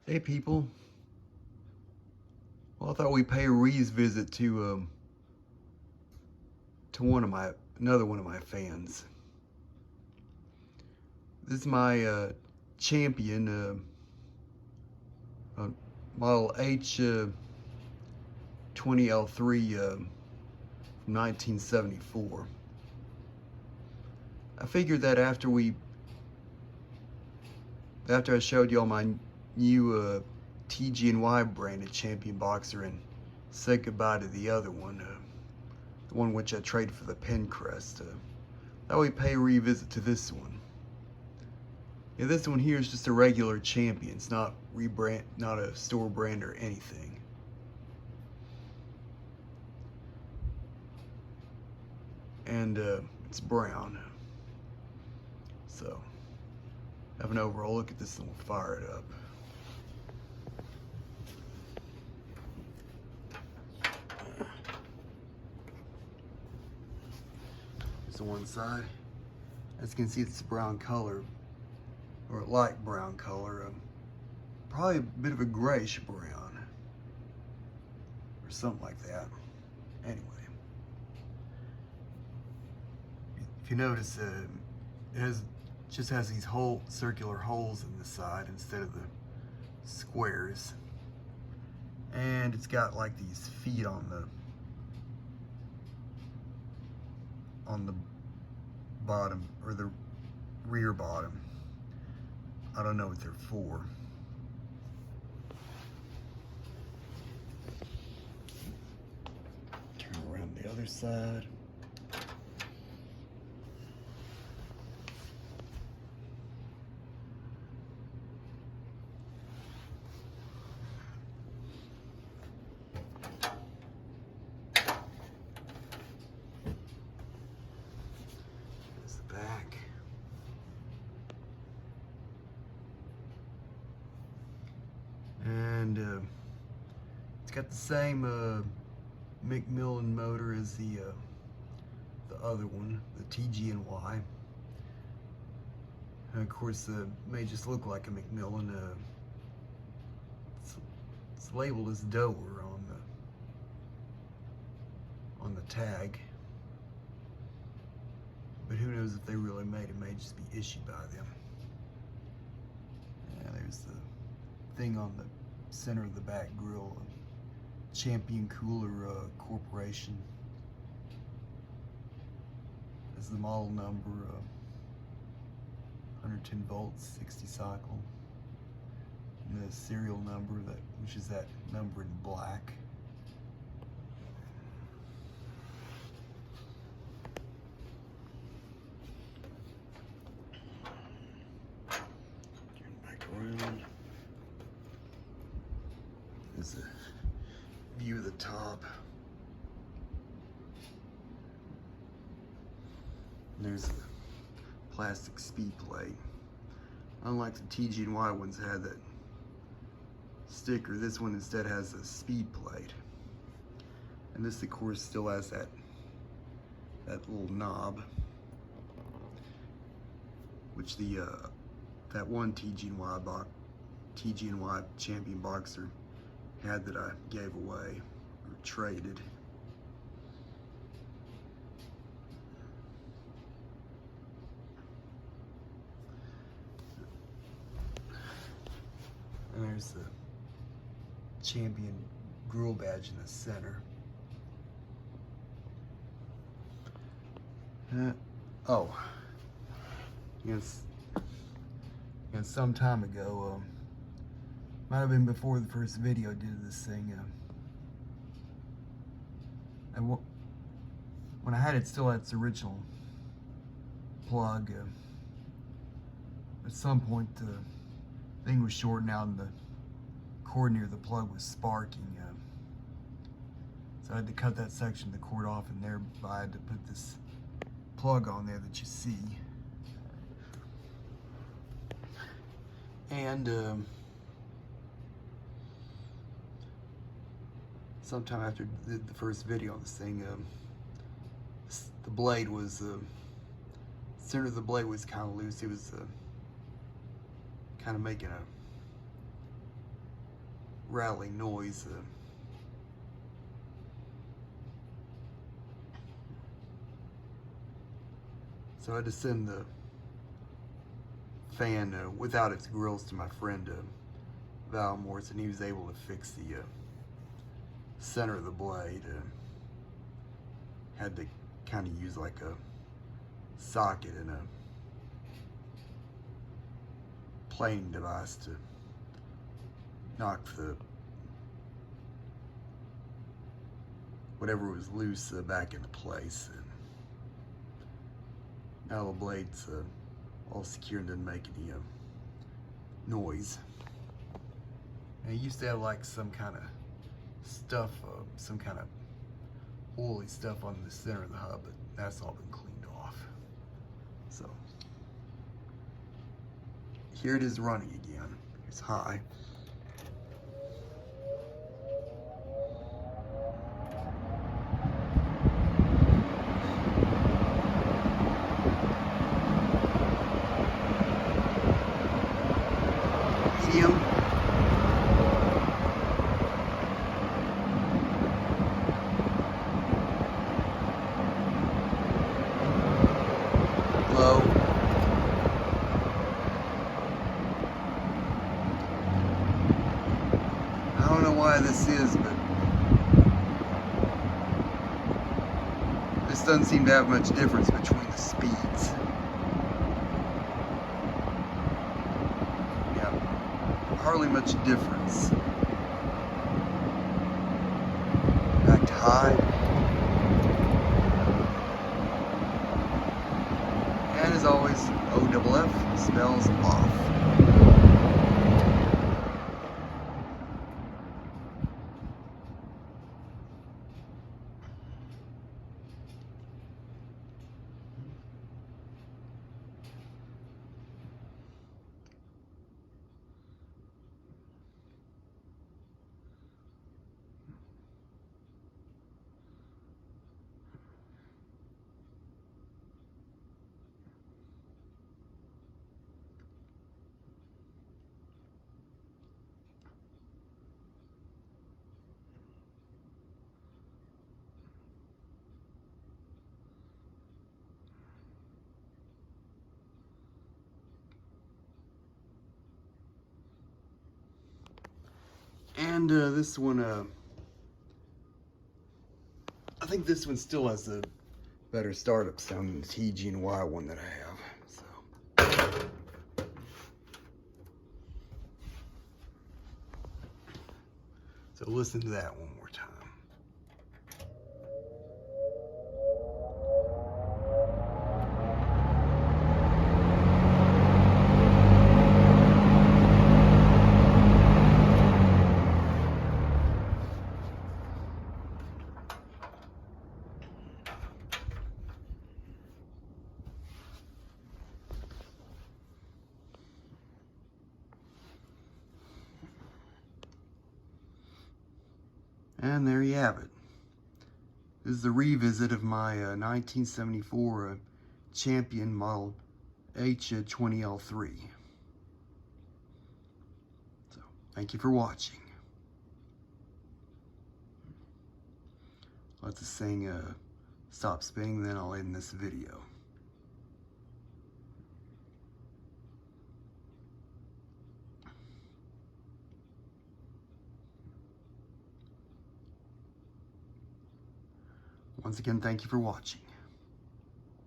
Hey people, well I thought we'd pay a visit to another one of my fans. This is my champion model H-20L-3 from 1974. I figured that after I showed y'all my new TG&Y branded champion boxer and said goodbye to the other one, the one which I traded for the Penncrest, that way pay a revisit to this one. Yeah, this one here is just a regular champion. It's not not a store brand or anything. And it's brown. So, have an overall look at this and we'll fire it up. Here's the one side. As you can see, it's a brown color, or a light brown color. Probably a bit of a grayish brown, or something like that. Anyway, if you notice, it just has these circular holes in the side instead of the squares, and it's got like these feet on the bottom, or the rear bottom. I don't know what they're for. Turn around the other side. There's the back. And it's got the same McMillan motor as the other one, the TG&Y. And of course, may just look like a McMillan. It's labeled as Dover on the tag, but who knows if they really made it? It may just be issued by them. Yeah, there's the thing on the center of the back grille, Champion Cooler Corporation. This is the model number, 110 volts, 60 cycle. And the serial number, which is that number in black. Turn it back around. There's a view of the top. And there's the plastic speed plate. Unlike the TG&Y ones had that sticker, this one instead has a speed plate. And this, of course, still has that little knob, which that one TG&Y champion boxer had that I gave away or traded. And there's the champion grill badge in the center. Oh, yes. And some time ago, might have been before the first video I did this thing. And when I had it, still had its original plug. At some point, the thing was shorting out and the cord near the plug was sparking. So I had to cut that section of the cord off, and thereby I had to put this plug on there that you see. And sometime after the first video on this thing, the blade was, center of the blade was kind of loose. It was kind of making rattling noise. So I had to send the fan without its grills to my friend Val Morris, and he was able to fix the center of the blade. Had to kind of use like a socket and a planing device to knock the whatever was loose back into place. And now the blade's all secure and doesn't make any noise. And it used to have like some kind of stuff, some kind of oily stuff on the center of the hub, but that's all been cleaned off. So here it is running again. It's high. Medium. Low. I don't know why this is, but this doesn't seem to have much difference between the speeds. Yeah, hardly much difference. Back to high. And as always, OFF spells off. And this one, I think this one still has a better startup sound than the TG&Y one that I have. So listen to that one more time. And there you have it. This is a revisit of my 1974 Champion model H-20L-3. So, thank you for watching. Let this thing stop spinning, then I'll end this video. Once again, thank you for watching.